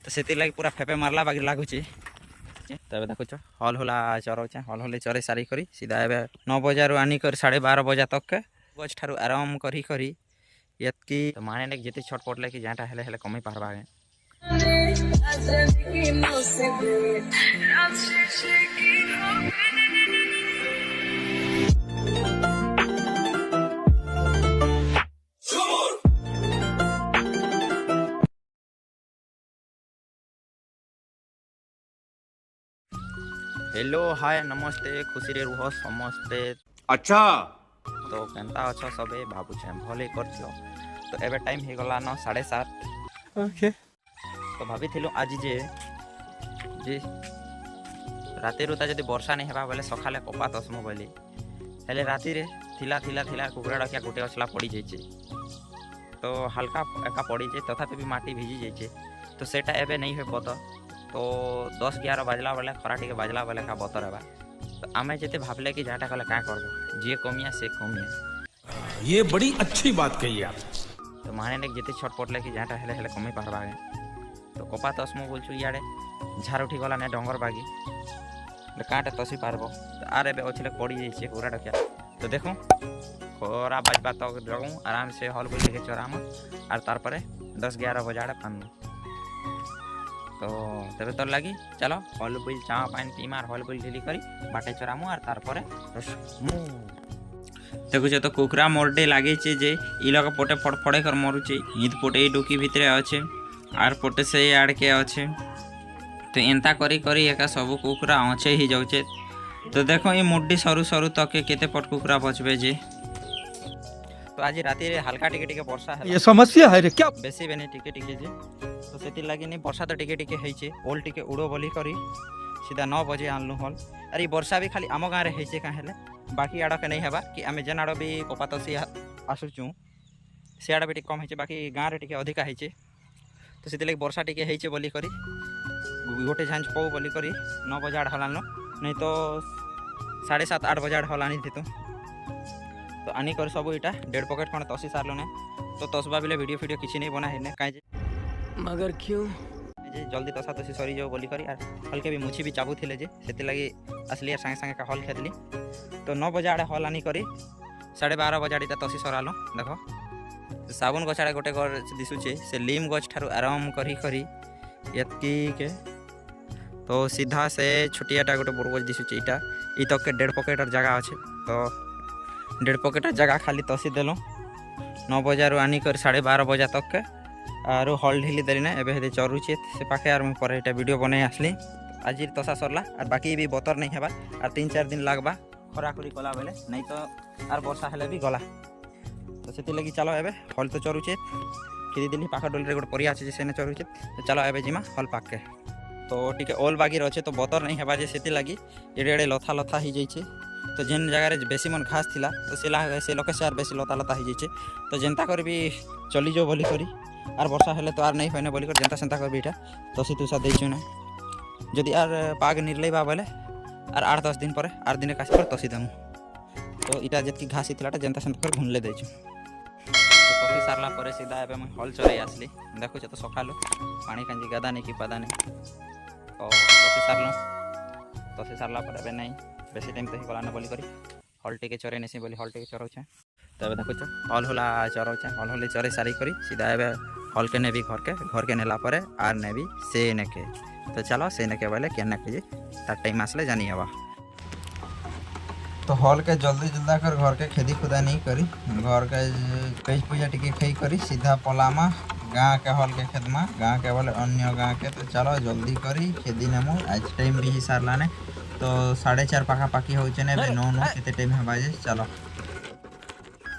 तो से लगे पूरा फेपे मारला बाकी लगुच। तब देखुच हल होला चरौचे हल होले चरे सारी करी सीधा ए 9 बजे आनिक 12:30 बजे तक के गछ ठारू आराम करी यत्की तो माने ने जेते छट पड़ले कि जाटा हेले हेले कमी पारबा आगे। हेलो हाय नमस्ते खुशी रे रुह समस्ते। अच्छा तो केनता अच्छा सबे भाबुछे भले करछो। तो एबे टाइम हे गला न 7:30। ओके तो भाभी थिलु आज जे राते रुता जदि वर्षा नहीं हेबा बोले सखाले कपा तसमो बोली हेले राती रे थिला कुकुरा डकिया गोटे असला पड़ी जाइछे। तो हल्का एका पड़ी जाए तथापि भी माटी भिजी जाइछे। तो सेटा एबे नहीं हे बत तो 10-11 बजला बेले खरा टिके बजला बेले का बतर हेबा। तो आमे जेते भाबले कि जाटा कले का करबो जे कमिया से कमिया। ये बड़ी अच्छी बात कही आप। तो माने ने जेते छट पड़ले कि जाटा हेले हेले कमी पारबा आगे। तो कपा तसमो बोलछु इयाडे झार उठी गला ने डंगर बागी काटे तसी पारबो। तो आर एबे ओछले पड़ी जाइछे कुकुरा डकिया। तो देखो खरा बाजबा तक जगू आराम से हल बोल के चराम और तार परे 10-11 बजे पानु। तो तबे तो लगी चलो हल बोल चा पानी पीमा हल बोल ढिली करी बाटे चरामु और तार परे देखुचे। तो कुकुरा मोरडे लागे जे इ लोग पोटे फड़फड़े कर मरुचे ईद पोटे डुकी भितरे अच्छे आर पोटे से आड़ के अच्छे। तो एंता करी करी एका सब कुकुरा अच्छे ही जाऊचे। तो देखो ये मुड्डी सरू सरू तक केते पट कुकुरा बचबे जे। तो आज राती रे हल्का टिके वर्षा है। ये समस्या है रे क्या बेसी बेनी टिके जे। तो सेति लगी नहीं वर्षा तो टिके हेइचे ओल टिके उड़ो बोली करी सीधा 9 बजे आनलु हल। अरे वर्षा भी खाली आम गाँव हेइचे का हेले बाकी आड़ के नहीं हेबा कि आमे जेन आड़ भी कपातसी आसुचु से आड़ भी कम हेइचे बाकी गाँव रे टिके अधिका हेइचे। तो सेति लगी वर्षा टिके हेइचे बोली करी गोटे झांझ पौ बोली करी 9 बजे आड़ हलान नहीं तो 7:30-8 बजे आड़ हलानी थी। तो आनी कर सब इटा 1.5 पॉकेट खंड तसी सारलो ने। तो तसबा बिले वीडियो फीडियो किसी नहीं बना है कहीं मगर क्यों जल्दी तसा तसी सरी जाओ बोली करी हल्के भी मुछी भी चाबू थे जे से लगी असली संगे संगे का हल खेदली। तो 9 बजे आड़े हल आनी करी 12:30 बजे आड़ी तसी सरालो देखो। तो साबुन गछ आड़े गोटे दिशुचे से लीम गछ ठारू आराम करी यत्की के। तो सीधा से छुटियाटा गोटे बरगज दिशुचे इटा इ तक के 1.5 पॉकेट जगह अच्छे। तो 1.5 पॉकेट जगह खाली तसी देलो 9 बजे आनी कर 12:30 बजे तक के आर हल ढिली देली ना एबे चरुचे से पाखे आर मुझे पर वीडियो बनाई आसली। आज तसा सरला और बाकी भी बतर नहीं हेबा और 3-4 दिन लगबा खराखुरी कला बेले नहीं तो आर वर्षा हेले भी गला। तो से लगी चलो एबे हल तो चरुचे खिदी दिली पाख डोली गोटे परिया अच्छे से चरुचे। तो चलो एबे जिमा हल पाके। तो टिके ओल बागी रचे तो बतर नहीं हेबा जे से लगी एड़े एड़े लथा लथा ही जाइए। तो जेन जगह बेसी मन घास थिला तो से लोके से बेसी लता लता ही जाइए। तो जेनता कर भी चली जाओ बोली करी आर वर्षा हेले तो आर नहीं होने बोली कर जेनता सेंता कर भी इटा तसी तुसा देइछु ना जदि आर पाग निर्लैबा बोले आर 8-10 दिन पर आर दिन कासी पर तसी देमु। तो इटा जेतकी घास थिलाटा जेनता सेंता कर घुनले देइछु। तो तसी सारला पर सीधा एबे मैं हल चरे आसली देखु तो सखालो पानी कांजी गादा नहीं कि पादा नहीं। तो तसी सारला पर एबे नहीं बेसी टाइम तो ही गला ना बोली करी हल टिके चरे नेसी बोली हल टिके चरौछे। तबे देखुच हल होला चरौछे हल होले चरे सारी करी सीधा एबे हल के नेबी घर के नेला परे आर नेबी से नेके। तो चलो से नेके बोले केना के तार टाइम आसले जानी हवा। तो हल के जल्दी कर घर के खेदी खुदा नहीं करी घर के कई पूजा टिके खई करी सीधा पलामा गाँव के हल के खेदमा गाँव के बोले अन्य गाँव के। तो चलो जल्दी करी खेदी नेमु आज टाइम भी सारला ने। तो 4:30 पाखापाखि होचे ने 9 केते टाइम हेबा जे चलो।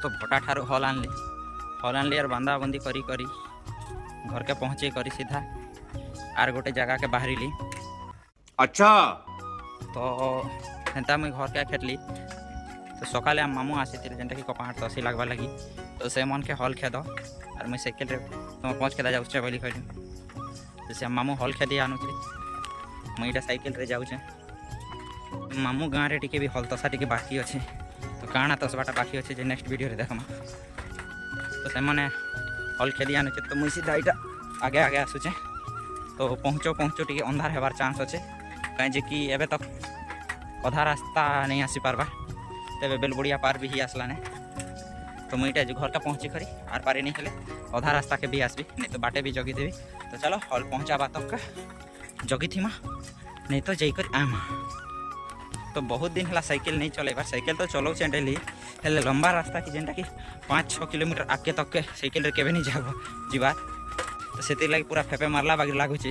तो भटा ठारू हल आनली और बांधा बंदी करी घर के पहुँचे करी सीधा आर गोटे जगह के बाहरी ली। अच्छा तो हेन्ता मुई घर के खेतली। तो सकाले आम मामू आसी जेनटा कि कपाट तसी लगवा लगी। तो से मन के हल खेद और मुई साइकिल रे तुम पहुँच के जाऊे बोली कहली। तो से मामू हल खेदी आनुची मुई इटा साइकिल रे जाऊे। मामू गाँव रे टिके भी हल तसा टिके बाकी अच्छे। तो काଣା तसबाटा बाकी अच्छे जे नेक्स्ट वीडियो रे देखमा। तो से माने हल खेदी आनुचे तो मुई सीधा इटा आगे आगे आसुचे तो पहुँचो टी अंधार होबार चान्स अच्छे कहीं कि एवं तक अधा रास्ता नहीं आसी पार्बा तेरे बेलबुड़िया पार भी ही आसलाने तो मुईटा घर का पहुँची करी आर पारे नहीं हेले अधा रास्ता के भी आसबी नहीं तो बाटे भी जगी देवी तो चलो हॉल पहुँचाबा तक का जगी थी नहीं तो जाकर आमा तो बहुत दिन है साइकिल नहीं चलेबा साइकिल तो चलो डेली हेले लंबा रास्ता कि जेनटा कि 5-6 किलोमीटर आगे तक के साइकिल केवे नहीं जाब जीवार तो से लगे पूरा फेपे मारला बागी लगुच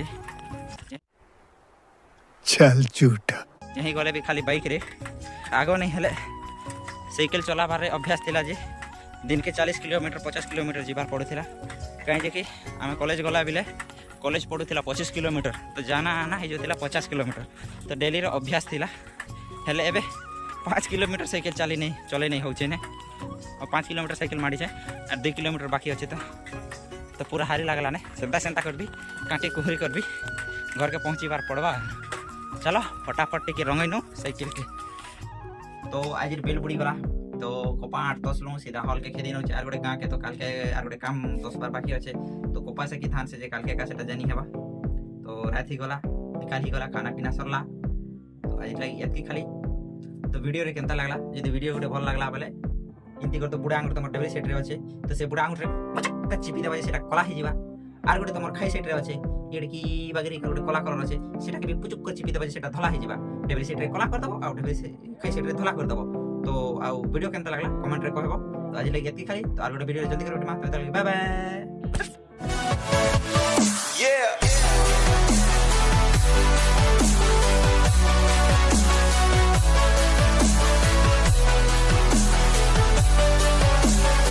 चल झूठा यही गले भी खाली बाइक रे आगो नहीं हेले साइकिल चलाबार अभ्यास थिला जे दिन के 40 किलोमीटर 50 किलोमीटर जीवार पड़ूला कहीं कि आम कॉलेज गला बिले कॉलेज पड़ूला 25 किलोमीटर तो जाना आना हो जाता 50 किलोमीटर तो डेली अभ्यास थिला हेले एबे 5 किलोमीटर साइकिल चले नहीं होचे ने और 5 किलोमीटर साइकिल मारी जाए और 2 किलोमीटर बाकी अच्छे तो पूरा हारी लगला ने सेंता करबी कांटी कुहरी करबी घर के पहुँची बार पड़वा चलो फटाफट टी रंगईनु साइकिल के तो आज बेल बुड़ी गला तो कोपा 8-10 लूँ सीधा हॉल के खेदी नौ 4 गोटे गाँव के तो काल के आर गोटे काम 10 बार बाकी अच्छे तो कोपा से कि थान से जे काल के का सेटा जानी हेबा तो राति गला निकाल ही गला खाना पीना सरला तो आज लगी एतकी खाली तो वीडियो रे केनता लागला यदि वीडियो गोटे भल लागला बेले इनती कर तो बुढ़ा आंगुर तुम टेबल सेट रे अच्छे तो से बुढ़ा आंगुर रे चिपी देबा सेटा कला ही जीवा आर गोटे तुम खाई सेट रे अच्छे ये कि बागरी गोटे कला कलर अच्छे सेटा के भी पुचुक कर चिपी देबा सेटा धला ही जीवा टेबल सेट रे कला कर दबो आ टेबल खाई सेट रे धला कर दबो तो आ वीडियो केनता लागला कमेंट रे कहबो तो आज लगी एतकी खाली तो आर गोटे वीडियो जल्दी कर बाय बाय